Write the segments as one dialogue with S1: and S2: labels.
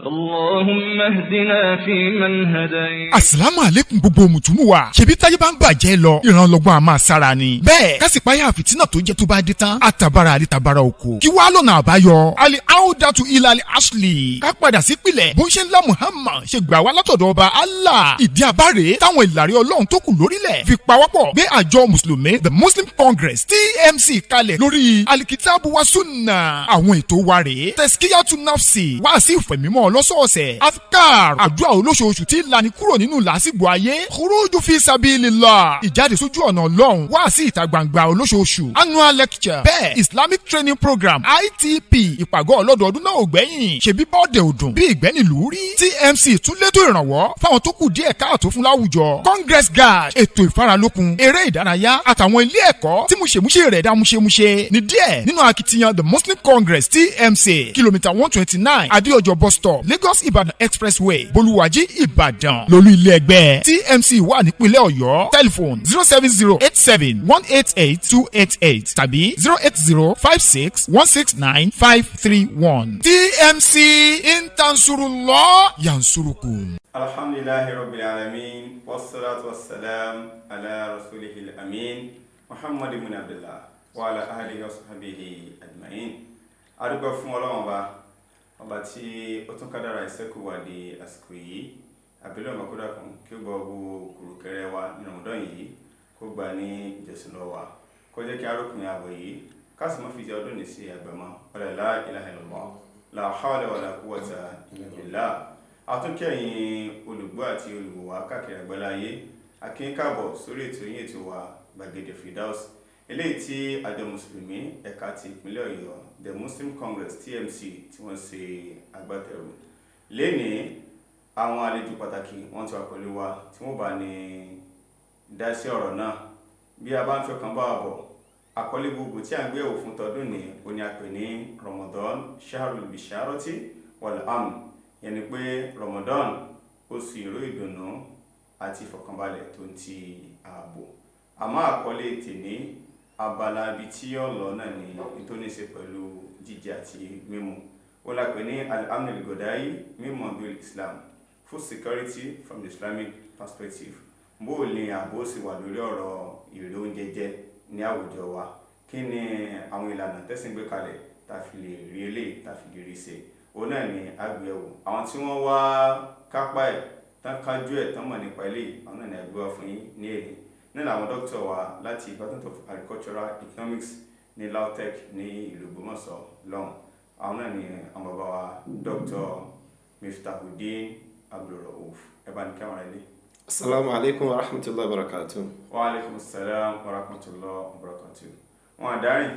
S1: اللهم اهدنا فيمن هديت.
S2: Asalaamu alaikum gbogbo mùtúmù wa. Ṣebí táyé bá ń bàjẹ́ lọ, ìrànlọ́gbọ́n a máa sára ni. Bẹ́ẹ̀ kásìpáyà fìtínà tó jẹ́ tó bá dé tán, àtàbàrà àlítàbàrà oko. Kí wàá lọ́nà àbáyọ? Ali Audatu Ilal Asli. Ká padà sí pilẹ̀. Bó ń ṣe ńlá Muhammad ṣe gbà wá látọ̀dọ̀ ọba Allah. Ìdí àbáre táwọn ìlàrí Ọlọ́run tó kù lórílẹ̀ fi pawọ́pọ̀ gbé àjọ Mùsùlùmí The Muslim Congress TMC kalẹ̀ lórí Alikitabu wa Sunna. Àwọn ètò wa rèé. Teskiyatu Nafsi wá sí ìfẹ̀mímọ́ lọ́sọ̀ọ̀sẹ̀. Afkar àdúrà olóṣooṣù tí lani kúrò nínú làásìgbò ayé. Khuruju fi sabilillah. Ìjáde sójú ọ̀nà Ọlọ́run wá sí ìta gbangba olóṣooṣù. Annual lecture. Bẹ́ẹ̀ Islamic training program ITP ìpàgọ́ ọlọ́dọọdún náà ò gbẹ́yìn. Ṣebí bọ́ọ̀dẹ̀ òdùn bí ìgbẹ́nìlú rí. TMC tún létò ìrànwọ́ fáwọn tó kù díẹ̀ káàtó fún láwùjọ. Congress Guard ètò ìfaralókun eré ìdárayá àtàwọn ilé ẹ̀kọ́ tí múṣemúṣe rẹ̀ dá múṣemúṣe ní díẹ̀ nínú akitiyan The Muslim Congress TMC kìlómítà 129 Adéọjọ́ bus stop Lagos Ibadan Expressway Bolúwàjí Ìbàdàn lólú ilé ẹgbẹ́ TMC wà nípínlẹ̀ Ọ̀yọ́ telephone 07087188288 tàbí 08056169531 TMC intansurullah yansurukum.
S3: Alhamdulillahi rabbil alamin wassalatu wassalam ala rasulihil amin Muhammad ibn Abdullah wa ala alihi wa sahbihi ajma'in. Adúpẹ́ fún Ọlọ́run ọba tí ó tún kádàrá ìṣẹ́kù wà di àsìkò yìí. Àbílẹ̀ ọmọkúdà kan kí ó gbọ́ gbogbo kùrùkẹrẹ wa nínú ọdún yìí kó gbà ní ìjọsìn lọ́wọ́ wa kó jẹ́ kí arókùnrin àbọ̀ yìí káàsì mọ́ fi jẹ́ ọdún ní sí àgbẹ̀mọ́ wala la ilaha illallah la hawla wala quwwata illa billah. Àtúnkẹ́yìn olùgbọ́ àti olùwòwà káàkiri àgbáláyé akínkàbọ̀ sórí ètò yín ètò wa Gbàgede Firdaus eléyìí tí àjọ mùsùlùmí ẹ̀ka ti ìpínlẹ̀ Ọ̀yọ́ The Muslim Congress TMC tí wọ́n ṣe agbátẹrù lénìí. Àwọn àlejò pàtàkì wọ́n ti wà pẹ̀lú wa tí wọ́n bá ní dá sí ọ̀rọ̀ náà. Bí a bá ń fẹ́ kan bá wà bọ̀ àkọlé gbogbo tí a ń gbé ẹ̀wò fún tọdún ní oní àpè ní Ramadan Shahrul Bisharati wal Amn, yẹni pé Ramadan oṣù ìró ìdùnnú àti ìfọ̀kànbalẹ̀ tó ń ti ààbò. Àmọ́ àkọlé tèmi abala ibi tí ọ̀lọ́ náà ni nítorí ṣe pẹ̀lú jíjẹ àti mímu. Ó la pè ní al-amn al-ghidai min manzur Islam, food security from the Islamic perspective. Bó ní ààbò sì wà lórí ọ̀rọ̀ ìrè oúnjẹ jẹ ní àwùjọ wa. Kí ni àwọn ìlànà tẹ́sìn gbé kalẹ̀ tá fi lè rí eléyìí tá fi lè rí ṣe. Òun náà ni àgbẹ̀wò àwọn tí wọ́n wá kápá ẹ̀ tán kájú ẹ̀ tán mọ̀ nípa eléyìí àwọn náà ni àgbẹ̀ wá fún yín ní èrè. Nínú àwọn dókítà wa láti Department of Agricultural Economics ní LAUTECH ní ìlú Ògbómọ̀ṣọ́ lọ́hùn. Àwọn náà ni àwọn bàbá wa Dr. Miftahuddin Abdulrauf. Ẹ bá ní káwọn rẹ̀ lé.
S4: Assalamu alaikum wa rahmatullahi wa barakatuh.
S3: Wa alaikum assalam wa rahmatullahi wa barakatuh. Wọ́n àdárin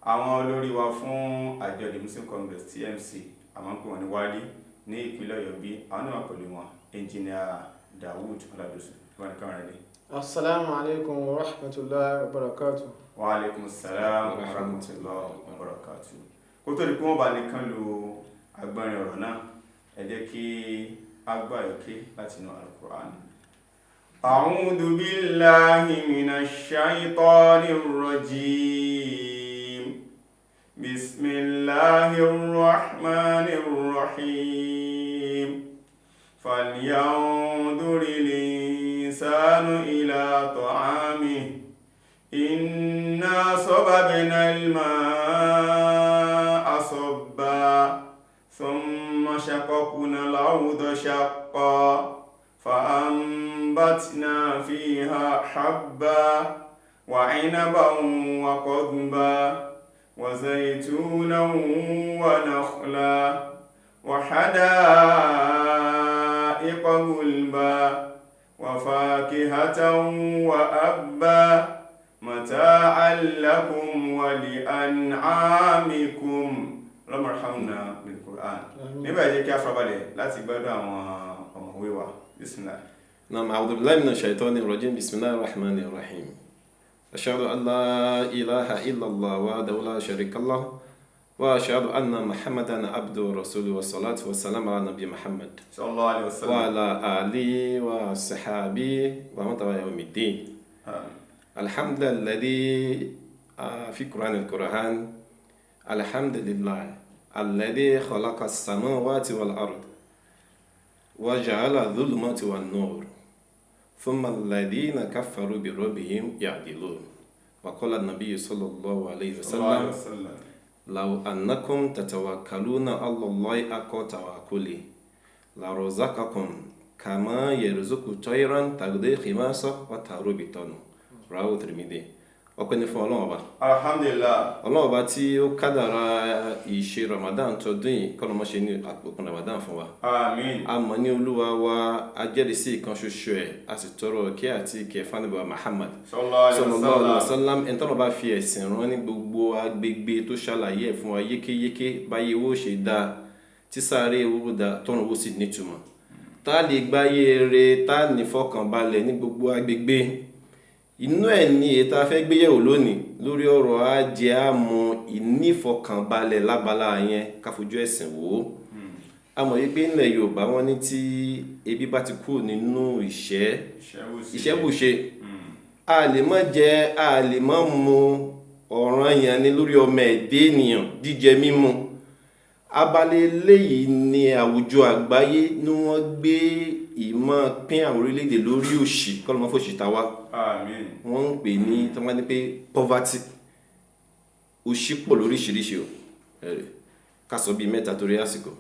S3: àwọn olórí wa fún àjọ The Muslim Congress TMC àwọn pè wọ́n ní wálí ní ìpínlẹ̀ Ọ̀yọ́ bí àwọn náà pẹ̀lú wọn Engineer Dawood Oladosu. Ẹ bá ní káwọn rẹ̀ lé.
S5: Assalamu alaikum wa rahmatullahi wa barakatuh.
S3: Wa alaikum assalam wa rahmatullahi wa barakatuh. Kó tó di pé wọ́n bá nìkan lo agbọ́nrin ọ̀rọ̀ náà, ẹ jẹ́ kí a gbọ́ àyọkẹ́ láti inú Al-Qur'an. A'udhu billahi minash shaitanir rajim. Bismillahir rahmanir rahim. Falyanzuril insanu ila ta'amihi. Inna sababna al-ma'a sabba. ثم شققنا الأرض شقا فأنبتنا فيها حبا وعنبا وقضبا وزيتونا ونخلا وحدائق غلبا وفاكهة وأبا متاعا لكم ولأنعامكم. اللهم ارحمنا بالقرآن. níbẹ̀ jẹ́ kí a farabalẹ̀ láti gbádùn àwọn ọmọwé wa. Bismillah.
S4: نعم أعوذ بالله من الشيطان الرجيم بسم الله الرحمن الرحيم أشهد أن لا إله إلا الله وحده لا شريك له وأشهد أن محمدا عبده ورسوله والصلاة والسلام على نبي محمد
S3: صلى الله عليه وسلم
S4: وعلى آله وصحبه ومن تبعهم يوم الدين. الحمد لله الذي في القرآن الحمد لله الذي خلق السماوات والأرض وجعل الظلمات والنور ثم الذين كفروا بربهم يعدلون وقال النبي صلى الله عليه وسلم لو أنكم تتوكلون على الله حق توكله لرزقكم كما يرزق طيرا تغدو خماصا وتروح بطانه رواه الترمذي. ọpẹ́ ni fún Ọlọ́run Ọba.
S3: Alhamdulillah.
S4: Ọlọ́run Ọba tí ó kádàrá ìṣe Ramadan tọdún yìí kọ́ ló mọ́ ṣe ní àpòkùn Ramadan fún wa.
S3: Àmín.
S4: A mọ̀ ní Olúwa wa, a jẹ́rìí sí ìkan ṣoṣo ẹ̀, a sì tọrọ kí àti ìkẹ́ fánàbí wa Muhammad sallallahu alaihi wasallam ẹni tọ́lọ́ bá fi ẹ̀sìn rán ní gbogbo agbègbè tó ṣàlàyé ẹ̀ fún wa yékéyéké báyé owó ṣe dá tí sáré owó dá tọ́run owó sì nítumọ̀. Tá lè gbáyé rẹ̀ tá ní fọkànbalẹ̀ ní gbogbo agbègbè. Inú ẹ̀ ní ètò afẹ́ gbéyẹ̀wò lónìí lórí ọ̀rọ̀ ajé àmọ́ ìnífọkànbalẹ̀ lábala yẹn káfojú ẹ̀sìn wò ó. A mọ̀ wípé nílẹ̀ Yorùbá wọ́n ní tí ebi bá ti kúrò nínú ìṣẹ́bùṣe a lè má jẹ a lè má mu ọ̀ranyàn ní lórí ọmọ ẹ̀dẹ́ ènìyàn jíjẹ mímu. Abalẹ̀ eléyìí ni àwùjọ àgbáyé ni wọ́n gbé ìmọ̀ pín àwọn orílẹ̀-èdè lórí òṣì kọ́lọ́mọ́ fòṣì tàwa.
S3: Àmín.
S4: Wọ́n ń pè ní tọ́wọ́n ní pé poverty òṣì pọ̀ lóríṣiríṣi o ká sọ bíi mẹ́ta torí àsìkò.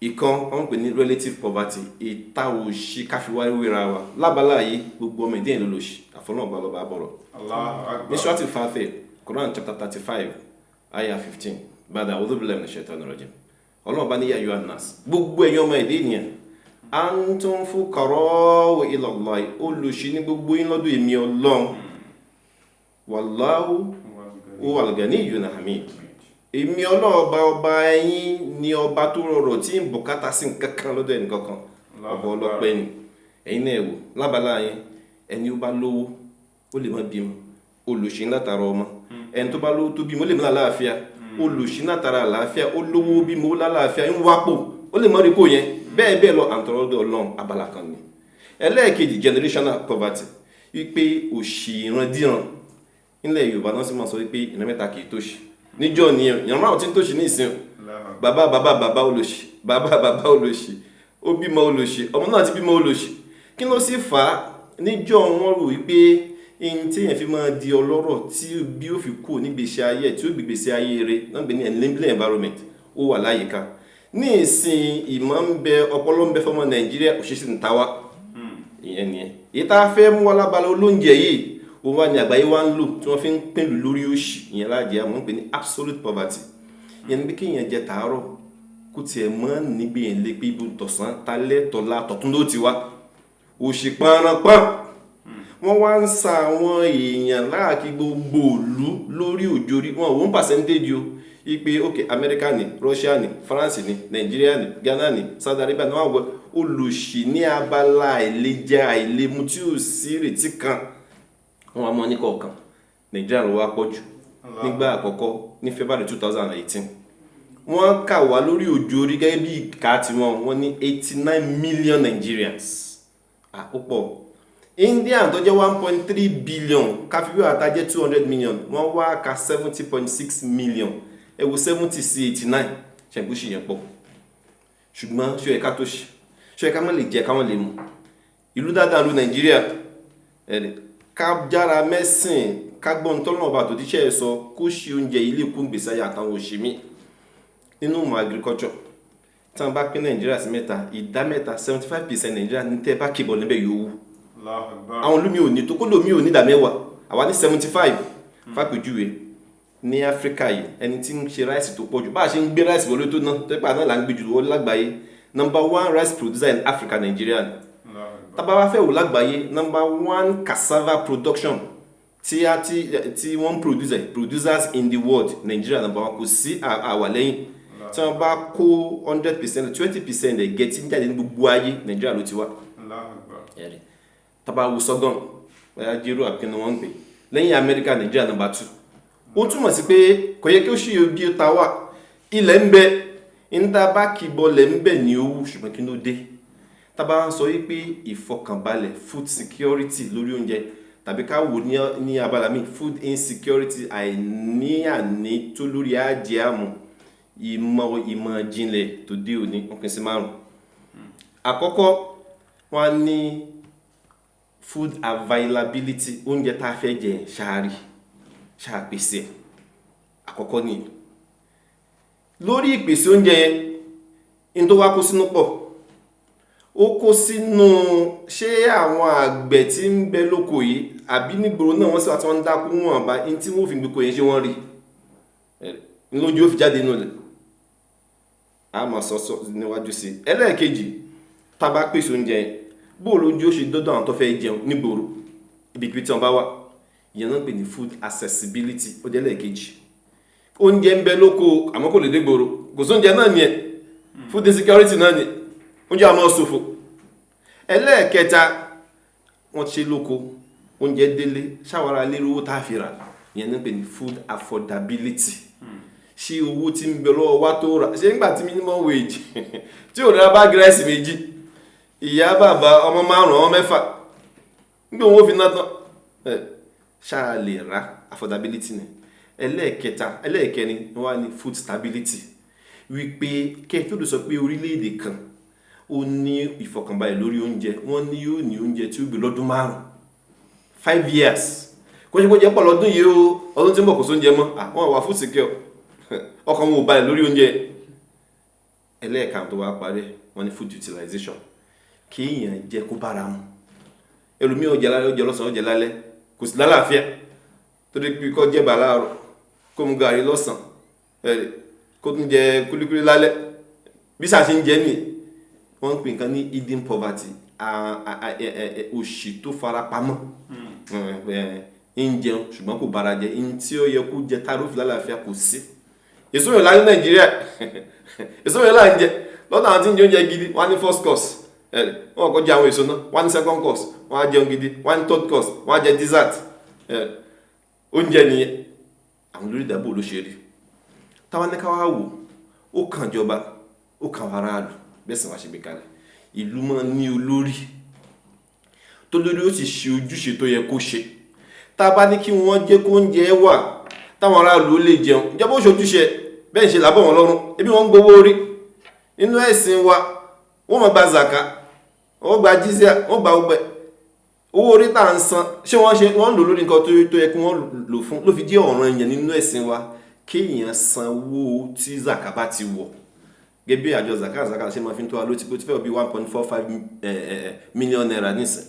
S4: Ìkan wọ́n ń pè ní relative poverty ìta òṣì káfíwá wéra wa lábala yìí gbogbo ọmọ ìdíyìn ló lòṣì àfọlọ́ọ̀gbà lọ́ba bọ̀rọ̀.
S3: Allahu Akbar.
S4: Ní Surah Al-Fatir Quran chapter 35 ayah 15 bàdà a'udhu billahi minash shaitanir rajim. Ọlọ́run bá ní ya ayyuhan nas gbogbo ẹ̀yin ọmọ ìdí ènìyàn antum fuqara'u ila Allah olùṣì ní gbogbo yín lọ́dọ̀ èmi Ọlọ́run wallahu huwal ganiyyul hamid. Èmi Ọlọ́run ọba ẹ̀yin ni ọba tó rọrọ̀ tí ń bùkátà sí nǹkankan lọ́dọ̀ ẹnì kankan ọba ọlọ́pẹ́ ni. Ẹ̀yin náà wò lábala yẹn ẹni ó bá lówó ó lè má bímọ olùṣì látara ọmọ ẹni tó bá lówó tó bímọ ó lè má láàfíà olùṣì látara àlàáfíà ó lówó bímọ ó lálàáfíà ń wápò ó lè má rí kó yẹn bẹ́ẹ̀ bẹ́ẹ̀ lọ àǹtọ̀rọ̀dọ̀ Ọlọ́run abala kan ni. Ẹlẹ́ẹ̀kejì generational poverty wípé òṣì ìrandíran nílẹ̀ Yorùbá náà sì máa sọ wípé ìran mẹ́ta kì í tòṣì níjọ́ ni ìran márùn tí ń tòṣì ní ìsìn bàbá olòṣì bàbá olòṣì ó bímọ olòṣì ọmọ náà ti bímọ olòṣì. Kí ló sì fà á níjọ́ wọn rò wípé in tí èèyàn fi máa di ọlọ́rọ̀ tí bí ó fi kú nígbèsè ayé tí ó gbègbèsè ayé rẹ̀ náà gbé ní enabling environment ó wà láyìíká. Ní ìsìn ìmọ̀ ń bẹ ọpọlọ ń bẹ fọmọ Nàìjíríà òṣìṣẹ́ ń ta wá ìyẹn nìyẹn. Èyí tá a fẹ́ mú wá lábala olóúnjẹ yìí òun wá ní àgbáyé wá ń lò tí wọ́n fi ń pín lórí òṣì ìyẹn láàjẹ́ àmọ́ ń pè ní absolute poverty. Ìyẹn ni bí kéèyàn jẹ tàárọ̀ kó tiẹ̀ mọ́ níbi yẹn lé pé ibo tọ̀sán talẹ́ tọ̀la tọ̀tún ló ti wá òṣì pọnranpọ́n. Wọ́n wá ń sa àwọn èèyàn láàkí gbogbo ìlú lórí òjòrí wọn òun percentage o ipe ok America ni Russia ni France ni Nigeria ni Ghana ni Saudi Arabia ni wọ́n wọ olùṣì ní abala àìlèjẹ àìlèmu tí ò sí ìrètí kan wọ́n wá mọ́ ní kọ̀ọ̀kan. Nigeria ló wá pọ̀ jù nígbà àkọ́kọ́ ní February 2018 wọ́n kà wá lórí òjòrí gẹ́gẹ́ bí ìka tiwọn wọ́n ní 89 million Nigerians àpòpọ̀. India tó jẹ́ 1.3 billion káfíwé àtàjẹ́ 200 million wọ́n wá ka 70.6 million ẹ̀wò 70 sí 89 ṣẹ̀gbúṣì yẹn pọ̀. Ṣùgbọ́n ṣó ẹ̀ka tó ṣe ṣó ẹ̀ka mọ́ lè jẹ́ káwọn lè mú ìlú dáadáa lu Nàìjíríà ká jára mẹ́sìn ká gbọ́n tọ́lọ́ ọba tó tíṣẹ́ ẹ̀ sọ kó ṣe oúnjẹ ilé kún gbèsè ayé àtàwọn òṣèmí nínú ìmọ̀ agriculture tí wọ́n bá pín Nàìjíríà sí mẹ́ta ìdá mẹ́ta 75% Nàìjíríà ní tẹ́ bá kìbọ̀ níbẹ̀ yòówù àwọn olómi ò ní tó kó lómi ò ní ìdá mẹ́wàá àwa ní 75 fàpèjúwe ní Áfíríkà yìí ẹni tí ń ṣe ráìsì tó pọ̀ jù bá a ṣe ń gbé ráìsì wọlé tó náà tẹ́pà náà là ń gbé jù wọlé lágbàáyé number 1 rice producer in Africa Nigeria ni tábà wá fẹ́ wò lágbàáyé number 1 cassava production tí wọ́n producers in the world Nigeria number 1 kò sí àwà lẹ́yìn tí wọ́n bá kó 100% 20% ẹ̀gẹ́ tí ń jáde ní gbogbo ayé Nigeria ló ti wá. Tábà wo sọ́gàn bóyá jírò àpinnu wọn ń pè lẹ́yìn Amẹ́ríkà Nigeria number 2 ó túmọ̀ sí pé kò yẹ kí ó ṣe bí ó ta wà ilẹ̀ ń bẹ níta bá kìbọlẹ̀ ń bẹ ní owó ṣùgbọ́n kí ló dé tábà ń sọ wípé ìfọkànbalẹ̀ food security lórí oúnjẹ tàbí ká wò ní abala mi food insecurity àìní tó lórí ajé àmọ́ ìmọ̀ ìjìnlẹ̀ tó dé òní wọ́n pín sí 5 àkọ́kọ́ wọ́n ní food availability, oúnjẹ tá a fẹ́ jẹ ṣàpèsè àkọ́kọ́ ni lórí ìpèsè oúnjẹ yẹn in tó wá kó sínú pọ̀ ó kó sínú ṣé àwọn àgbẹ̀ tí ń bẹ lóko yìí àbí nígboro náà wọ́n sì wá tí wọ́n ń dákú wọn bá in tí wọ́n fi gbogbo yẹn ṣe wọ́n rí lójú ó fi jáde nínú rẹ̀ a máa sọ níwájú sí. ẹlẹ́ẹ̀kejì tá a bá pèsè oúnjẹ yẹn bó lójú ó ṣe dọ́dọ̀ àwọn tó fẹ́ jẹun nígboro ibi tí wọ́n bá wà, ìyẹn náà pè ní food accessibility. ó jẹ́ lẹ́ẹ̀kejì. oúnjẹ ń bẹ lóko àmọ́ kò lè dé gboro, kò sóúnjẹ náà nìyẹn, food insecurity náà nìyẹn, oúnjẹ àmọ́ ṣòfò. ẹlẹ́ẹ̀kẹta wọ́n ṣe lóko oúnjẹ délé ṣàwárà lérò owó tá a fi rà, ìyẹn náà pè ní food affordability. ṣé owó tí ń bẹ lọ́wọ́ wa tó rà, ṣé nígbà tí minimum wage tí ò rà bá gírẹ́sì méjì, ìyá bàbá ọmọ 5 ọmọ 6 nígbà owó fi ná tán ṣáà lè ra affordability ni. ẹlẹ́ẹ̀kẹrin wá ní food stability, wípé kẹ́ẹ̀tọ́dọ̀ sọ pé orílẹ̀-èdè kan ó ní ìfọ̀kànbalẹ̀ lórí oúnjẹ, wọ́n ní yóò ní oúnjẹ tí ó gbé lọ́dún 5 years. kò ṣe kó jẹ́ pọ̀ lọ́dún yìí o, ọdún tí ń bọ̀ kò sóúnjẹ mọ́, àwọn wà food secure, ọkàn wọn ò balẹ̀ lórí oúnjẹ. ẹlẹ́ẹ̀kan tó wá parí wọ́n ní food utilization, kí èèyàn jẹ́ kó bára mu. ẹlòmíì ó jẹ lálẹ́, ó jẹ lọ́sàn-án, ó jẹ lálẹ́, kò sí lálàáfíà, tó dé pé kó jẹ bà láàárọ̀, kó mu gàrí lọ́sàn-án, kó tún jẹ kúlíkúlí lálẹ́, bí sáà ṣe ń jẹ ní wọ́n ń pè nǹkan ní hidden poverty, òṣì tó fara pamọ́. ń jẹun ṣùgbọ́n kò bára jẹ, in tí ó yẹ kó jẹ tárófì lálàáfíà kò sí. èso yóò láyé Nàìjíríà, èso yóò láyé ń jẹ lọ́dọ̀ àwọn tí ń jẹ oúnjẹ gidi, wọ́n á ní first course, wọ́n kọ́ jẹ àwọn èso náà, wọ́n á ní second course, wọ́n á jẹun gidi, wọ́n á ní third course, wọ́n á jẹ dessert. oúnjẹ nìyẹn àwọn olórí ìdàbò ló ṣe rí. táwa ní káwá wò, ó kàn jọba, ó kàn aráàlú, bẹ́ẹ̀ sì wá ṣe gbé kalẹ̀. ìlú máa ní olórí tó lórí ó sì ṣe ojúṣe tó yẹ kó ṣe. tá a bá ní kí wọ́n jẹ́ kó oúnjẹ wà táwọn aráàlú ó lè jẹun, ìjọba ó ṣojúṣe bẹ́ẹ̀ ṣe làbọ̀ wọn lọ́rùn, ebi wọ́n ń gbowó orí. nínú ẹ̀sìn wa wọ́n máa gba zaka, wọ́n gba jizya, wọ́n gba ọgbẹ́. owó orí tá à ń san ṣé wọ́n ń lò lórí nǹkan tó yẹ kí wọ́n lò fún, ló fi jẹ́ ọ̀ranyàn nínú ẹ̀sìn wa kéèyàn san owó tí zaka bá ti wọ̀. gẹ́gẹ́ bí àjọ zaka ṣe máa fi ń tó wa ló ti fẹ́ bí 1.45 million naira nísìn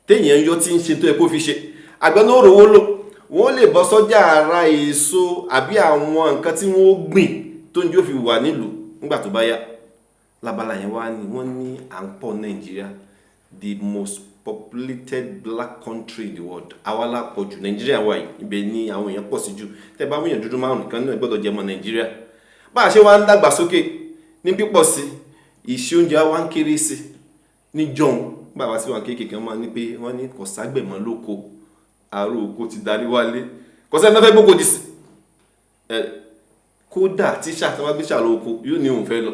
S4: téèyàn yọ tí ń ṣe tó yẹ kó fi ṣe. àgbẹ̀ náà rówó lò, wọ́n lè bọ́ sọ́jà ara èso àbí àwọn nǹkan tí wọ́n gbìn tó ń jó fi wà nílùú nígbà tó bá yá. lábala yẹn wá ní wọ́n ní à ń pọ̀ Nàìjíríà, the most populated black country in the world. àwa la pọ̀ jù, Nàìjíríà wà yìí, ibẹ̀ ni àwọn èèyàn pọ̀ sí jù. tẹ́ bá wíyàn dúdú 5 kan náà gbọ́dọ̀ jẹ́ ọmọ Nàìjíríà. bá a ṣe wá ń dàgbà sókè ní pípọ̀ sí, ìṣe oúnjẹ wa ń kéré sí. ní jọ̀hún bá wa sí wa kéékèèké máa ní pé wọ́n ní kò ságbẹ̀ mọ́ lóko, àrò oko ti darí wálé, kò sẹ́ni tó fẹ́ gbóko dì sí. kódà tíṣà tí wọ́n gbé ṣàrò oko yóò ní òun fẹ́ lọ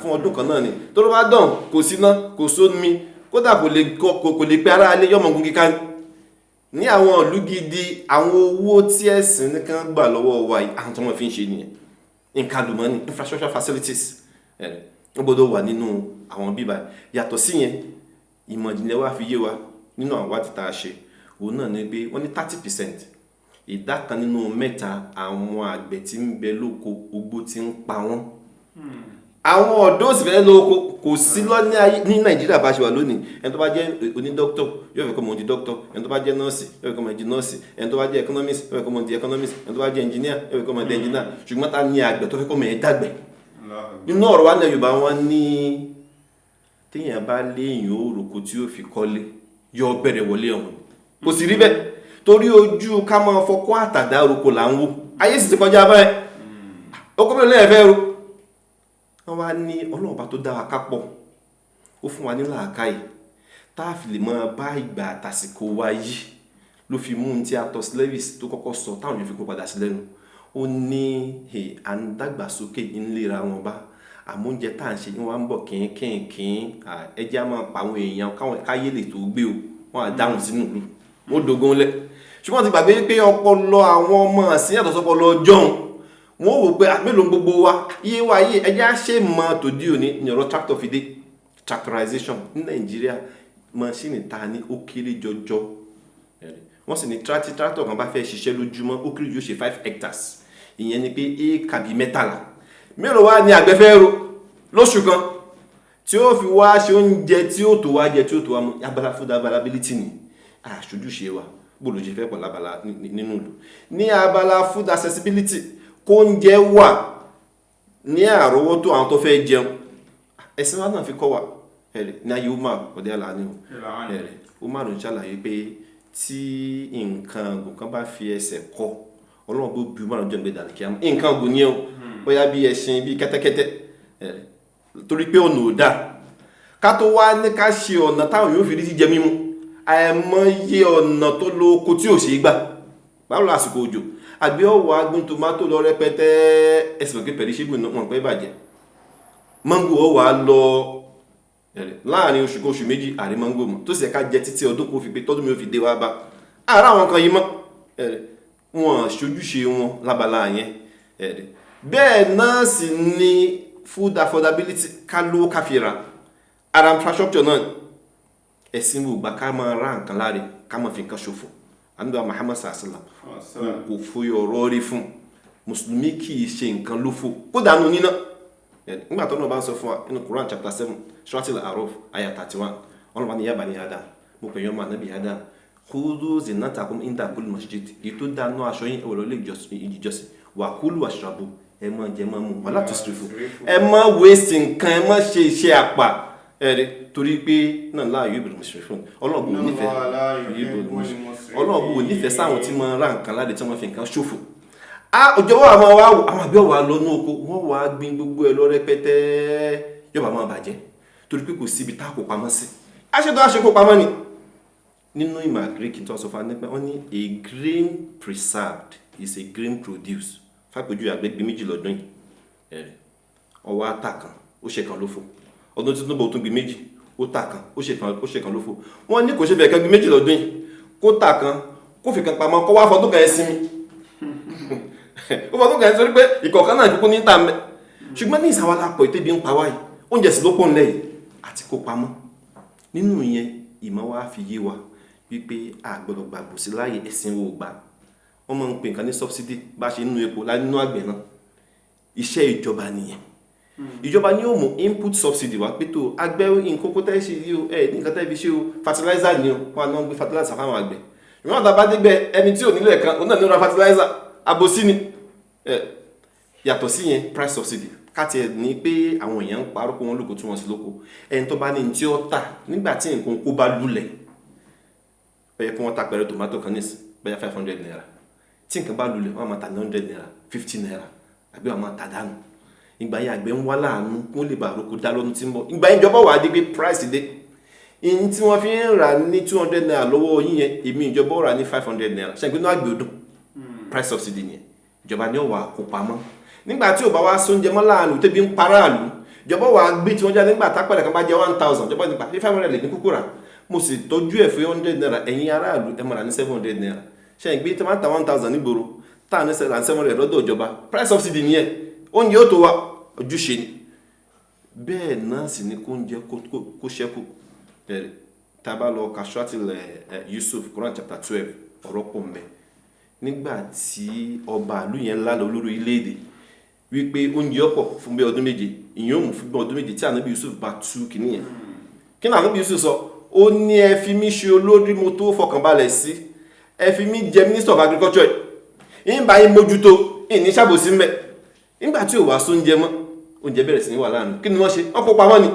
S4: fún ọdún kan náà ni, tó ló bá dàn kò síná kò sómi, kódà kò lè pẹ́ ara alẹ́ yọmọ gun kíká ní àwọn ìlú gidi. àwọn owó tí ẹ̀sìn nìkan gbà lọ́wọ́ wa àwọn tó wọ́n fi ń ṣe nìyẹn. nǹkan àlùmọ́nì, infrastructure facilities ó gbọ́dọ̀ wà nínú àwọn bíbá. yàtọ̀ sí yẹn, ìmọ̀ ìjìnlẹ̀ wa fi yé wa nínú àwọn wádìí tá a ṣe, òun náà ni pé wọ́n ní 30%, ìdá kan nínú 3 àwọn àgbẹ̀ tí ń bẹ lóko ogbó tí ń pa wọ́n. àwọn ọ̀dọ́ òsì fẹ́ lóko kò sí ní Nàìjíríà bá ṣe wà lónìí. ẹni tó bá jẹ́ onídọ́kítọ̀ yóò fẹ́ kọ́ mọ̀ di dọ́kítọ̀, ẹni tó bá jẹ́ nọ́ọ̀sì yóò fẹ́ kọ́ mọ̀ di nọ́ọ̀sì, ẹni tó bá jẹ́ economist yóò fẹ́ kọ́ mọ̀ di economist, ẹni tó bá jẹ́ engineer yóò fẹ́ kọ́ mọ̀ di engineer. ṣùgbọ́n ta ni àgbẹ̀ tó fẹ́ kọ́ mọ̀ ẹ́ dàgbẹ̀? nínú ọ̀rọ̀ wa ní Yorùbá wọn ní téèyàn bá léèyàn òrùkù tí ó fi kọ́lé yọ bẹ̀rẹ̀ wọlé ọ̀hún. kò sì rí bẹ́ẹ̀, torí ojú ká máa fọkọ́ àtàdá orúkọ là ń wò. ayé sì ti kọjá báyìí, ọkọ mi lẹ́yìn fẹ́ ro. wọ́n wá ní Ọlọ́run bá tó dá wa kápọ̀, ó fún wa ní làákàyè tá a fi lè máa bá ìgbà àtàsìkò wa yìí. ló fi mú un tí Atos Lewis tó kọ́kọ́ sọ táwọn yóò fi kó padà sí lẹ́nu. ó ní à ń dàgbàsókè ńlera wọn bá, àmọ́ oúnjẹ tá à ń ṣe ní wọ́n á ń bọ̀ kínkínkín, ẹjẹ́ á máa pa àwọn èèyàn káyé lè tó gbé o, wọ́n á dáhùn sínú ìlú, wọ́n dogun lẹ̀. ṣùgbọ́n ti gbàgbé pé ọpọlọ àwọn ọmọ àsìn yàtọ̀ sọpọlọ jọ̀hún. wọ́n wò pé mélòó gbogbo wa iye wa yìí ẹjẹ́ á ṣe mọ́ tòdí òní ní ọ̀rọ̀ tractor fi dé. tractorization ní Nàìjíríà machine ta ní ó kéré jọjọ wọ́n sì ní tractor kan bá fẹ́ ṣiṣẹ́ lójúmọ́ ó kéré jù ṣe 5 hectares ìyẹn ni pé éékà bíi mẹ́tàlá mélòó wá ní àgbẹ̀ fẹ́ ro lóṣù kan tí ó fi wá ṣe oúnjẹ tí ó tó wá jẹ tí ó tó wá mú abala food availability ni àṣojúṣe wa bó ló ṣe fẹ́ pọ̀ lábala nínú ìlú ní abala food accessibility kó oúnjẹ wà ní àrọ́wọ́tó àwọn tó fẹ́ jẹun ẹ̀sìn wa náà fi kọ́ wa ní ayé Umar ọ̀dẹ́ àlàní Umar ń ṣàlàyé pé tí nǹkan ọ̀gùn kan bá fi ẹsẹ̀ kọ́ Ọlọ́run bó bí Umar jẹ́ ìgbéda kí á mú nǹkan ọ̀gùn ní o bóyá bí ẹṣin bí kẹ́tẹ́kẹ́tẹ́ torí pé ọ̀nà ò dá ká tó wá ní ká ṣe ọ̀nà táwọn yóò fi rí jíjẹ mímu àìmọye ọ̀nà tó lóko tí ò ṣe gbà báwo lásìkò òjò àbí ọ̀wọ́ agbín tomato lọ rẹpẹtẹ ẹ̀sìn òkè pẹ̀lú wọn pẹ́ bàjẹ́ mango ọ̀wọ́ á lọ láàrin oṣù méjì àrí mango mọ́ tó sì ẹ̀ka jẹ títí ọdún kò fi pé tọ́dún mi ò fi dé wá bá ara àwọn kan yìí mọ́ wọn ṣojúṣe wọn lábala yẹn bẹ́ẹ̀ náà sì ni food affordability ká lówó ká fi ra ara infrastructure náà ẹ̀sìn gbogbo ká máa ra nǹkan láre ká máa fi nǹkan ṣòfò àníbà Muhammad sallam kò fòye ọ̀rọ̀ rí fún mùsùlùmí kì í ṣe nǹkan lófò kó dànù níná nígbà tó náà bá ń sọ fún wa nínú Quran chapter 7 Suratul A'raf ayah 31 ọlọ́pàá ní ya bani Adam mo pè yọ́ ma nabi Adam khudhu zinatakum inda kulli masjid ètò dáná aṣọ yín ẹ̀wọ̀n lọ́lẹ̀ ìjọsìn wa kulu washrabu ẹ má jẹ má mu wala tusrifu ẹ má waste nǹkan ẹ má ṣe iṣẹ́ àpà torí pé náà la yuhibbul musrifin ọlọ́ọ̀bù nífẹ̀ẹ́ sáwọn tí máa ra nǹkan láti tí wọ́n fi nǹkan ṣòfò òjòwò àwọn àbí ọ̀wà lọ́nà oko wọ́n wà gbin gbogbo ẹ̀ lọ rẹpẹtẹ yọba máa bàjẹ́ torí pé kò síbi tá kò pamọ́ sí aṣètò àṣekò pamọ́ ni nínú ìmọ̀ Greek tó sọ fún nípa wọ́n ní a grain preserved is a grain produce fàpèjú àgbẹ̀gbẹ̀ méjì lọ́dún yìí ọwọ́ ata kan ó ṣe kan lófo ọdún tí tó bọ̀ tún gbé méjì ó ta kan ó ṣe kan lófo wọ́n ní kò ṣe fẹ́ kan gbé méjì lọ́dún yìí kó ta kan kó fi kan pamọ́ kó wá fọdún kan ẹ̀ sinmi ó fọdún kan ẹ̀ sọ pé ìkọ̀ọ̀kan náà kíkún ní ta mẹ́ ṣùgbọ́n ní ìsàwọn alápọ̀ ìtẹ́bí ń pa wáyé oúnjẹ sì ló pọ̀ ńlẹ̀ yìí àti kó pamọ́ nínú ìyẹn ìmọ̀ wa fi yé wa wípé àgbọ̀dọ̀ gbàgbọ́ sí láàyè ẹ̀sìn wo gbà wọ́n máa ń pè nǹkan ní subsidy bá ṣe nínú epo nínú àgbẹ̀ náà iṣẹ́ ìjọba nìyẹn ìjọba ni ó mú input subsidy wá pé tó àgbẹ̀ nǹkan kó tẹ́ ṣe yí o nǹkan tẹ́ fi ṣe o fertilizer ni o wọn náà ń gbé fertilizer fáwọn àgbẹ̀ ìwọ́n àtàbá dégbẹ́ ẹni tí ò nílò ẹ̀kan òun náà ní ra fertilizer àbòsí ni yàtọ̀ sí yẹn price subsidy káti ẹ̀ ní pé àwọn èèyàn ń parọ́ kó wọn lóko tí wọ́n sì lóko ẹni tó bá ní tí ó tà nígbà tí nǹkan kó bá lulẹ̀ ó yẹ kí wọ́n ta pẹ̀rẹ̀ tomato kan nísìn bẹ́yà 500 naira tí nǹkan bá lulẹ̀ wọ́n máa ta ní 100 naira 50 naira àbí wọ́n máa ta dànù ìgbà yẹn àgbẹ̀ ń wá láàánú kó lè bá àròkọ dá lọ́dún tí ń bọ̀ ìgbà yẹn ìjọba wà á dé pé price dé in tí wọ́n fi ń rà ní 200 naira lọ́wọ́ yín yẹn èmi ìjọba ó rà ní 500 naira ṣe ìpinnu àgbẹ̀ odò price subsidy yẹn ìjọba ni ó wà kó pamọ́ nígbà tí ò bá wá sóúnjẹ mọ́ láàánú tẹ́bí ń para àlú ìjọba wà gbé tí wọ́n jáde nígbà tápẹ̀lẹ̀ kan bá jẹ́ 1000 ìjọba nípa 500 lè ní kúkú rà mo sì tọ́jú ẹ̀ fún 100 naira ẹ̀yin aráàlú ẹ̀ mọ̀ra ní 700 naira ṣe ìgbé tí wọ́n ta 1000 nígboro táà ní 700 lọ́dọ̀ ìjọba price subsidy nìyẹn oúnjẹ ó tó wa ojúṣe ni bẹ́ẹ̀ náà sì ní kó oúnjẹ kó ṣẹ́kù tá a bá lọ ka Suratul Yusuf Quran chapter 12 ọ̀rọ̀ pọ̀ mbẹ́ nígbà tí ọba ìlú yẹn lálẹ́ olórí ilé-èdè wípé oúnjẹ ọ̀pọ̀ fún bí ọdún méje ìyẹn òun fún bí ọdún méje tí ànábì Yusuf bá tú kìíní yẹn kí ni ànábì Yusuf sọ ó ní ẹ fi mí ṣe olórí mo tó fọkànbalẹ̀ sí ẹ fi mí jẹ minister of agriculture yìí ń bá yín mójútó ìní ṣàbòsí mbẹ nígbà tí ò wá sóúnjẹ mọ́ oúnjẹ bẹ̀rẹ̀ sí ní wà láàánú kí ni wọ́n ṣe wọ́n kó pamọ́ ni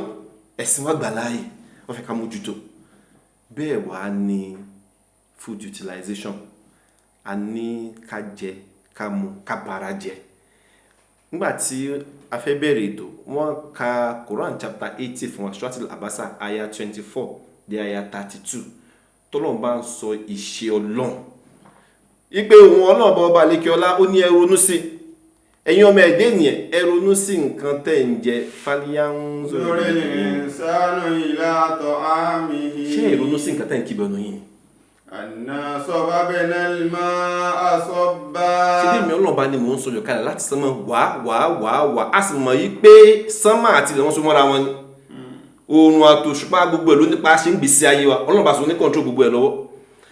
S4: ẹ̀sìn wa gbà láàyè wọ́n fẹ́ ká mójútó bẹ́ẹ̀ wá ní food utilization a ní ká jẹ ká mu ká bára jẹ nígbà tí a fẹ́ bẹ̀rẹ̀ ètò wọ́n ka Quran chapter 80 fún wa Suratul Abasa aya 24 dé aya 32 tọ́lọ́run bá ń sọ ìṣe Ọlọ́run ipe òun Ọlọ́run bá ọba lékè ọlá ó ní ẹ ronú sí ẹ̀yin ọmọ ẹ̀dẹ́ ènìyàn ẹ ronú sí nǹkan tẹ́ ń jẹ falyanzur
S3: insanu ila ta'amihi
S4: ṣé ẹ ronú sí nǹkan tẹ́ ń kíbẹ̀ ọ̀nà yìí
S3: anna sababna al-ma'a sabba
S4: ṣé bí mi Ọlọ́run bá ní mò ń sọ̀rọ̀ kalẹ̀ láti sánmọ̀ wá a sì mọ̀ yí pé sánmọ̀ àti ilẹ̀ wọn so mọ́ra wọn ni oòrùn àtòṣùpá gbogbo ẹ̀ ló nípa ṣe ń gbèsè ayé wa Ọlọ́run bá sọ ní control gbogbo ẹ̀ lọ́wọ́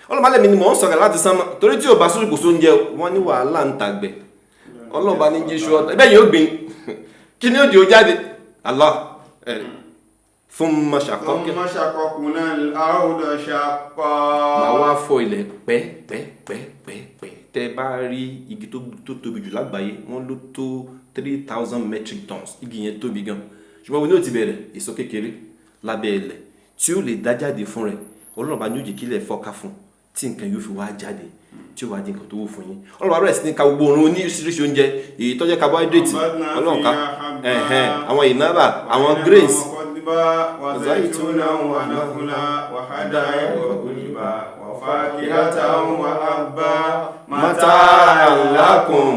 S4: Ọlọ́run bá lẹ́mi ni mò ń sọ̀rọ̀ láti sánmà torí tí ò bá sórí kò sóúnjẹ wọ́n ní wàhálà ń tàgbẹ̀ Ọlọ́run bá ní jésù ọ̀tá ẹbẹ́ yóò gbìn kí ni ó di ó jáde Allah fún
S3: mọ́ṣàkọ́kùnà àwùdọ̀ ṣàpá
S4: máa wá fọ ilẹ̀ pẹ́pẹ́pẹ́pẹ́ tẹ́ bá rí igi tó tóbi jù lágbàáyé wọ́n ló tó 3,000 metric tons igi yẹn tóbi gan ṣùgbọ́n wọn ní ó ti bẹ̀rẹ̀ èso kékeré lábẹ́ ilẹ̀ tí ó lè dá jáde fún rẹ̀ Ọlọ́run bá ní ó jẹ́ kílẹ̀ fọ́ká fún tí nǹkan yóò fi wá jáde tí ó wá di nǹkan tó wù fún yín Ọlọ́run bá bẹ̀rẹ̀ sí ní ka gbogbo orun oníṣiríṣi oúnjẹ èyí tó jẹ́ carbohydrate Ọlọ́run ká àwọn ìnábà àwọn grains
S3: وزيتونا ونخلا وحدائق غلبا وفاكهة وأبا متاعا لكم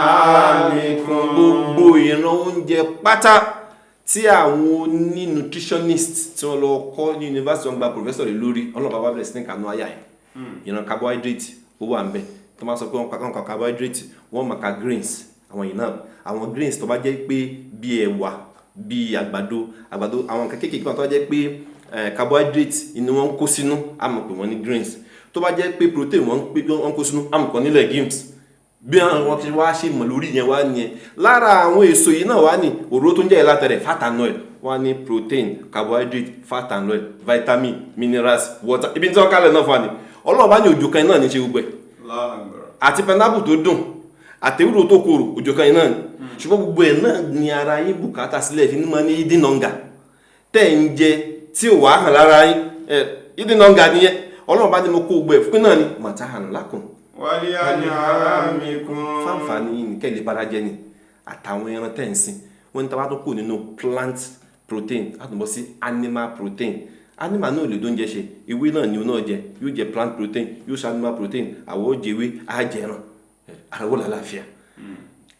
S3: ولأنعامكم
S4: gbogbo ìran oúnjẹ pátá tí àwọn oní nutritionist tí wọ́n lọ kọ́ ní university wọn gba professor rẹ̀ lórí Ọlọ́run bá bẹ̀rẹ̀ sí ní kanú ayá ẹ̀ ìran carbohydrate ó wà ń bẹ̀ tó máa sọ pé wọ́n ka carbohydrate wọ́n máa ka grains àwọn grains tó bá jẹ́ pé bí ẹ̀wà bí àgbàdo àwọn nǹkan kéékèèké kan tó bá jẹ́ pé carbohydrate ni wọ́n kó sínú a mọ̀ pé wọ́n ní grains tó bá jẹ́ pé protein wọ́n kó sínú a mọ̀ pé wọ́n ní legumes bí wọ́n ti wá ṣe mọ̀ lórí yẹn wá nìyẹn lára àwọn èso yìí náà wá ní òróró tó ń jẹ́ látẹ̀rẹ̀ fat and oil wọ́n ní protein carbohydrate fat and oil vitamin minerals water ibi tí wọ́n kálẹ̀ náà fún wa ni Ọlọ́run bá ní òjò kan náà ní ṣe gbogbo ẹ̀ àti pineapple tó dùn àtẹ̀wúrò tó korò òjò kan náà ni ṣùgbọ́n gbogbo ẹ̀ náà ni ara yín bùkátà sílẹ̀ fi ní ma ní ìdínàǹgà tẹ́ ń jẹ tí ò wá hàn lára yín ìdínàǹgà nìyẹn Ọlọ́run bá ní mo kó gbogbo ẹ̀ fún náà ni màtáhàn lákùn fáǹfààní yìí nìkẹ́ lè bára jẹ́ ni àtàwọn ẹran tẹ́ ń sìn wọ́n ní tàbá tó kù nínú plant protein àtúnbọ̀ sí animal protein animal náà lè dóúnjẹ ṣe ewé náà ni ó náà jẹ yóò jẹ plant protein yóò ṣe animal protein àwọ̀ ó jẹwé àjẹran àrẹwọ́ làlàáfíà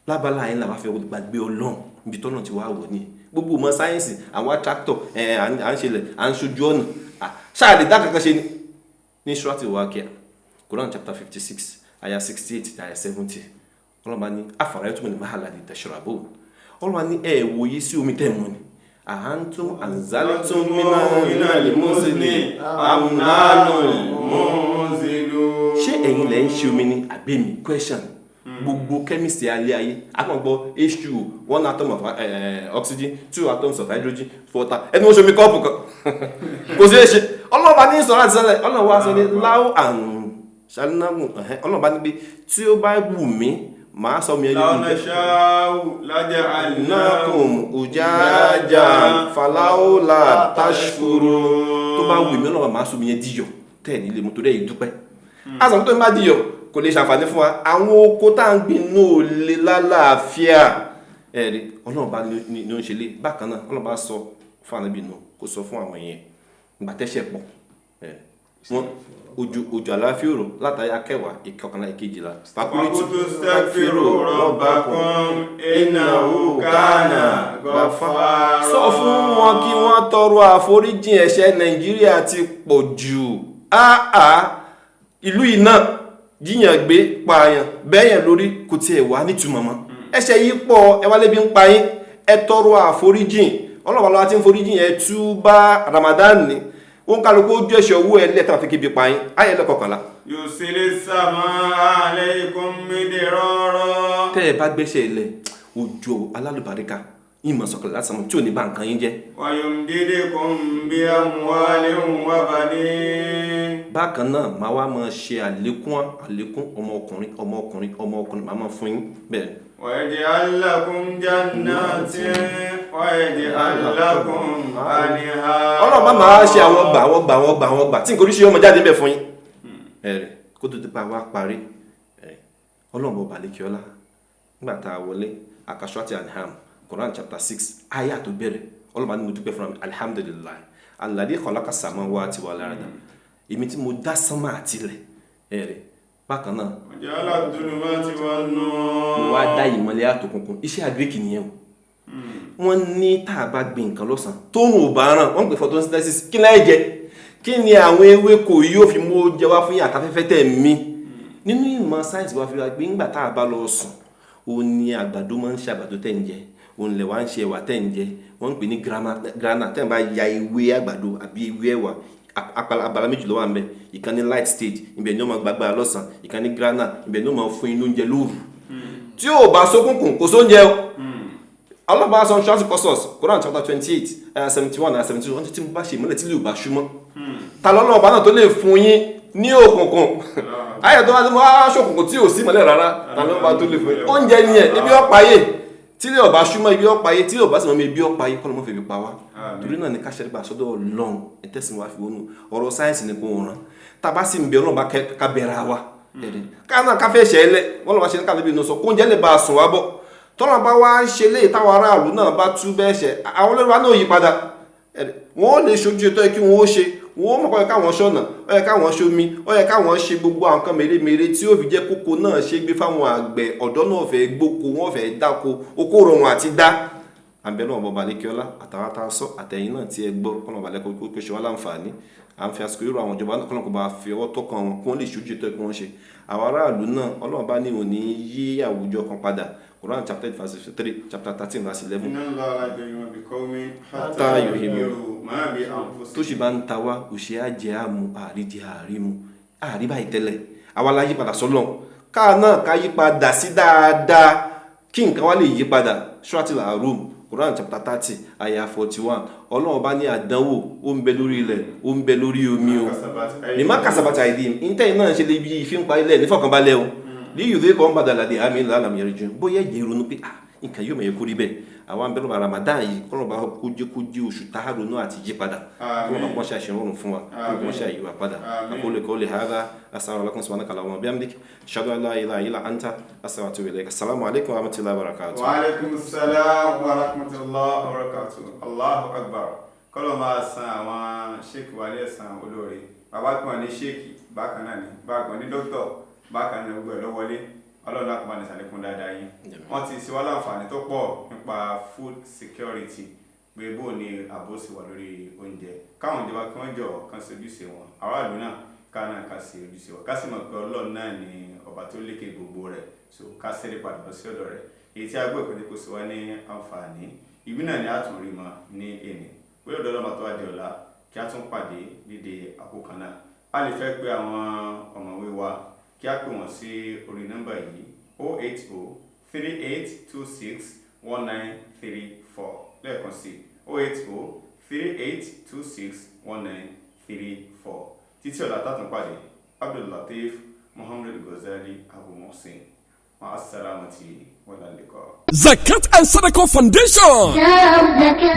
S4: lábala yẹn làwọn afẹ́ gbàgbé Ọlọ́run ibi tọ́nà ti wá wọ̀ ní gbogbo ọmọ sáyẹ́nsì àwọn tractor à ń ṣẹlẹ̀ à ń ṣojú ọ̀nà ṣáàlì dá kankan ṣe ní Surati Waqi'a Quran chapter 56 ayah 68 ayah 70 Ọlọ́run bá ní afara'aytum al-ma'a alladhi tashrabun Ọlọ́run bá ní wòye sí omi tẹ́ mu ni أأنتم أنزلتم من المزن أم نحن المنزلون. ṣé ẹ̀yin lẹ ń ṣe omi ni àbí mi question gbogbo chemistry alẹ́ ayé akọ̀gbọ́ H2O 1 atom of oxygen 2 atoms of hydrogen water ẹni wọ́n ṣe omi kọ́ọ̀pù kan kò sí ṣe ọlọ́ọ̀bá ní sọ̀rọ̀ àti sẹ́lẹ̀ ọlọ́ọ̀bá sọ ní láwọ̀ àrùn ṣàlùnàmù ọlọ́ọ̀bá ní pé tí ó bá wù mí màá sọ mi ẹni
S3: لجعلناكم
S4: ujaja falaola tashkuru tó bá wù mí ọlọ́ọ̀bá máa sọ mi yẹn díyọ̀ tẹ́ẹ̀ nílé mo tó dẹ́ ìdúpẹ́ àṣà tó ń bá díyọ̀ kò lè ṣàǹfààní fún wa àwọn oko tá ń gbìn náà lè lálàáfíà ẹ̀rí ọlọ́ọ̀bá ni ó ń ṣe lé bákan náà ọlọ́ọ̀bá sọ fún ànábì náà kó sọ fún àwọn èèyàn ìgbà tẹ́ṣẹ̀ pọ̀ wọn ojú àláfíà òrò látàrí akẹwàá ìkọkànlá ìkejìlá
S3: فقلت استغفروا ربكم إنه كان غفارا.
S4: sọ fún wọn kí wọ́n tọrọ àforíjì ẹ̀ṣẹ̀ Nàìjíríà ti pọ̀ jù ìlú iná jíyàn gbé pààyàn bẹ́yàn lórí kò tiẹ̀ wá nítumọ̀ mọ́ ẹ̀ṣẹ̀ yìí pọ̀ ẹwàlẹ́bí ń pa yín ẹ tọrọ àforíjì ọlọ́pàá lọ́wọ́ tí ń foríjì ẹ túbá Ramadan ni wọ́n kálukú ojú ẹ̀ṣẹ̀ owó ẹ̀ lẹ́tàn fi kébi pa yín ayẹ̀lẹ́ kọkànlá.
S3: يرسل السماء عليكم مدرارا.
S4: tẹ́ ẹ bá gbẹ́ṣẹ̀ ilẹ̀ òjò alálùbáríkà ìmọ̀ sọ̀kànlá lásán tí ò ní bá nǹkan yín jẹ́.
S3: ويمددكم بأموال وبنين.
S4: bákan náà máa wá máa ṣe àlékún ọmọkùnrin máa máa fún yín bẹ́ẹ̀.
S3: ويجعل لكم جنات ويجعل لكم أنهارا.
S4: ọlọ́run bá máa ṣe àwọn gbà tí nǹkan oríṣiríṣi ọmọ jáde bẹ̀ fún yín. ẹ̀rẹ̀ kó tó ti pa wá parí ọlọ́run bọ̀ balẹ̀ kíọ́lá nígbà tá a wọlé Surati An'am Quran chapter 6 ayah tó bẹ̀rẹ̀ ọlọ́run bá ní mo dúpẹ́ fún mi alhamdulillah alladhi khalaqa samawati wal arda èmi tí mo dá sánmà àtilẹ̀ ẹ̀rẹ̀ bákan náà
S3: وجعل الظلمات والنور.
S4: mo wá dá ìmọ́lẹ̀ àtòkùnkùn iṣẹ́ àgbékì nìyẹn o wọ́n ní tá a bá gbin nǹkan lọ́sàn tóun ò bá ràn wọ́n pè photosynthesis kí láì jẹ kí ni àwọn ewéko yóò fi mú jẹ wá fún yàtọ̀ afẹ́fẹ́ tẹ̀ mí nínú ìmọ̀ sáyẹ́nsì wá fi wá gbé ńgbà tá a bá lọ sùn ó ní àgbàdo máa ń ṣe àgbàdo tẹ̀ ń jẹ òun lè wá ń ṣe ẹ̀wà tẹ́ ń jẹ wọ́n ń pè ní grana tẹ́ ń bá ya ewé àgbàdo àbí ewé ẹ̀wà abala méjì ló wà ńbẹ̀ ìkan ní light stage ibẹ̀ ni ó máa gbàgbà lọ́sàn ìkan ní grana ibẹ̀ ni ó máa fún inú oúnjẹ lóru tí ó bá sókùnkùn kò sóúnjẹ o ọlọ́pàá sọ ṣáàtì kọ́sọ̀s Quran chapter 28 71 and 72 wọ́n ti mú bá ṣe ìmọ́lẹ̀ tí lè bá ṣúmọ́ ta lọ́nà ọba náà tó lè fún yín ní òkùnkùn ayọ̀ tó wá sí mọ́ aṣọ́kùnkùn tí ò sí mọ́lẹ̀ rárá ta lọ́nà ọba tó lè fún yín oúnjẹ ni ẹ̀ ibi ọ̀páyé tí lè ọba ṣúmọ́ ibi ọ̀páyé tí lè ọba sì mọ́ ibi ọ̀páyé kọ́ ló mọ́ fẹ́ fi pa wá torí náà ni ká ṣẹ́rí gbà sọ́dọ̀ Ọlọ́run ẹ̀tẹ́sìn wa fi wọnú ọ̀rọ̀ sáyẹ́nsì ni kò ràn tá a bá sì ń bẹ Ọlọ́run bá ká bẹ̀rẹ̀ wa káà ká fẹ́ ṣẹ́ lẹ̀ wọ́n lọ́ wá ṣe ní kálíbi inú sọ kóúnjẹ lè bá a sùn wá bọ̀ tọ́nà bá wá ń ṣe léè táwọn aráàlú náà bá tú bẹ́ẹ̀ ṣe àwọn olórí wa náà yí padà wọ́n lè ṣojú ètò ẹ̀ kí wọ́n ó ṣe wọ́n mọ̀ pé káwọn ṣọ̀nà ó yẹ káwọn ṣomi ó yẹ káwọn ṣe gbogbo àwọn nǹkan mèremère tí ó fi jẹ́ kókó náà ṣe gbé fáwọn àgbẹ̀ ọ̀dọ́ náà fẹ́ gbóko wọ́n fẹ́ dáko oko rọrùn àti dá àbẹ̀ náà bọ̀bà lẹ́kíọ́lá àtàwọn tá a sọ àtẹ̀yìn náà tí ẹ gbọ́ kọ́nà balẹ̀ kó ṣe wá láǹfààní à ń fi àsìkò yóò àwọn ìjọba náà kọ́nà kó bá fi ọwọ́ tọ́kàn wọn kí wọ́n lè ṣojú ètò ẹ̀ kí wọ́n ṣe àwọn aráàlú náà Ọlọ́run bá ní òní yí àwùjọ kan padà Quran chapter 8 verse 3 chapter 13 verse 11 tó sì bá ń ta wá òṣè àjẹ́ àmú àríjẹ àrímu àrí báyìí tẹ́lẹ̀ àwa la yí padà sọ́lọ́n káà náà ká yí padà sí dáadáa kí nǹkan wá lè yí padà Suratul Rum Quran chapter 30 ayah 41 Ọlọ́run bá ní àdánwò ó ń bẹ lórí ilẹ̀ ó ń bẹ lórí omi o ní má kàsàbàtà ìdí ìntẹ́yìn náà ṣe lè bí ìfínpa ilẹ̀ nífọ̀kànbalẹ̀ o ní yìí kọ́ ń bàdà ládé àmì ìlànà àmì ẹ̀rẹ́jù bóyá ẹ̀jẹ̀ ronú pé nǹkan yóò mẹ́yẹ kó rí bẹ́ẹ̀ àwọn abẹ́rẹ́ bá Ramadan yìí kọ́nà bá kójú oṣù táàrùnú àti yí padà kọ́nà bá wọ́n ṣe àṣẹrọrùn fún wa kọ́nà wọ́n ṣe àyíwá padà aqulu qawli hadha astaghfirullaha lakum subhanaka allahumma wa bihamdik ashhadu an la ilaha illa anta astaghfiruka wa atubu ilayk assalamu alaikum wa rahmatullahi wa barakatuh.
S3: wa alaikum assalam wa rahmatullahi wa barakatuh. Allahu akbar kọ́lọ̀ máa san àwọn ṣéèkì wálé ẹ̀sán olóore bàbá kan ní ṣéèkì bákan náà ní bákan ní dókítọ̀ bákan náà gbogbo ẹ̀ lọ́wọ́lé Ọlọ́run láti bá ní sàlékún dáadáa yín wọ́n ti ṣe wá láǹfààní tó pọ̀ nípa food security pé bó ni ààbò sì wà lórí oúnjẹ káwọn ìjọba kí wọ́n jọ kan ṣe ojúṣe wọn aráàlú náà ká náà ká ṣe ojúṣe wọn ká sì mọ̀ pé Ọlọ́run náà ni ọba tó lékè gbogbo rẹ̀ so ká ṣeré padà lọ sí ọ̀dọ̀ rẹ̀ èyí tí a gbọ́ ìpínlẹ̀ kò sí wá ní àǹfààní ìbí náà ni a tún rí mọ́ ní èní pé ọ̀dọ́ ọlọ́mọ tó wá di ọ̀la kí a tún pàdé nídìí àkókò náà a lè fẹ́ pé àwọn ọ̀mọ̀wé wa kí a pè wọ́n sí orí nọ́mbà yìí 08038261934 lẹ́ẹ̀kan sí 08038261934 títí ọ̀la tàtún pàdé Abdul Latif Muhammad Ghazali Abu Muhsin ma assalamati wala liqa.
S6: Zakat and Sadaqah Foundation.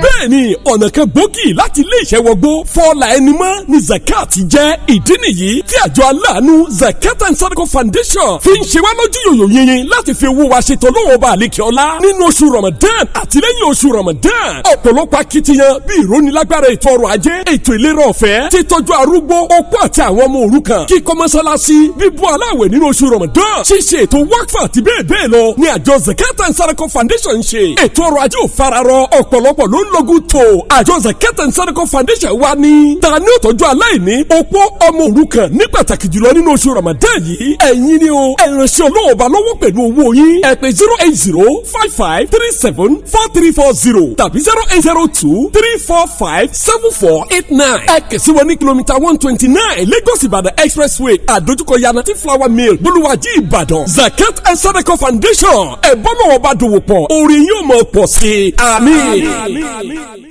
S6: Bẹ́ẹ̀ni ọ̀nà kan gbòógì láti ilé iṣẹ́ wọgbó fọ́ọ̀là ẹni mọ́ ni zakat jẹ́. Ìdí nìyí tí àjọ aláàánú Zakat and Sadaqah Foundation fi ń ṣe wá lójú yòyò yìnyín láti fi owó wa ṣètò lọ́wọ́ ọba àlekè ọlá nínú oṣù Ramadan àti lẹ́yìn oṣù Ramadan. Ọ̀pọ̀lọpọ̀ akitiyan bíi ìrónilágbára ètò ọrọ̀ ajé, ètò ìlera ọ̀fẹ́, títọ́jú arúgbó, opó àti àwọn ọmọ òrukàn, kíkọ́ mọ́sálásí, bíbọ́ aláwẹ̀ nínú oṣù Ramadan, ṣíṣe ètò wákfà àti bẹ́ẹ̀ bẹ́ẹ̀ lọ ni àjọ Zakat and Sadaqah Foundation ṣe. Ètò ọrọ̀ ajé ò fararọ, ọ̀pọ̀lọpọ̀ ló ń lọ́gùn tó. Àjọ Zakat and Sadaqah Foundation wá ní ta ní òtọ́jú aláìní, opó, ọmọ òrukàn ní pàtàkì jùlọ nínú oṣù Ramadan yìí. Ẹ̀yin ni o, ẹ̀ránṣẹ́ Ọlọ́run ọba lọ́wọ́ pẹ̀lú owó yín. Ẹ pè 08055374340 tàbí 08023457489. Ẹ kàn sí wọn ní kìlómítà 129 Lagos Ìbàdàn Expressway àdójúkọ Yanati Flower Mill Bolúwàjí Ìbàdàn. Zakat and Sadaqah Foundation ẹ̀bọ́n náà ọba dòwò pọ̀ orí yóò mọ̀ pọ̀ sí i. Àmín.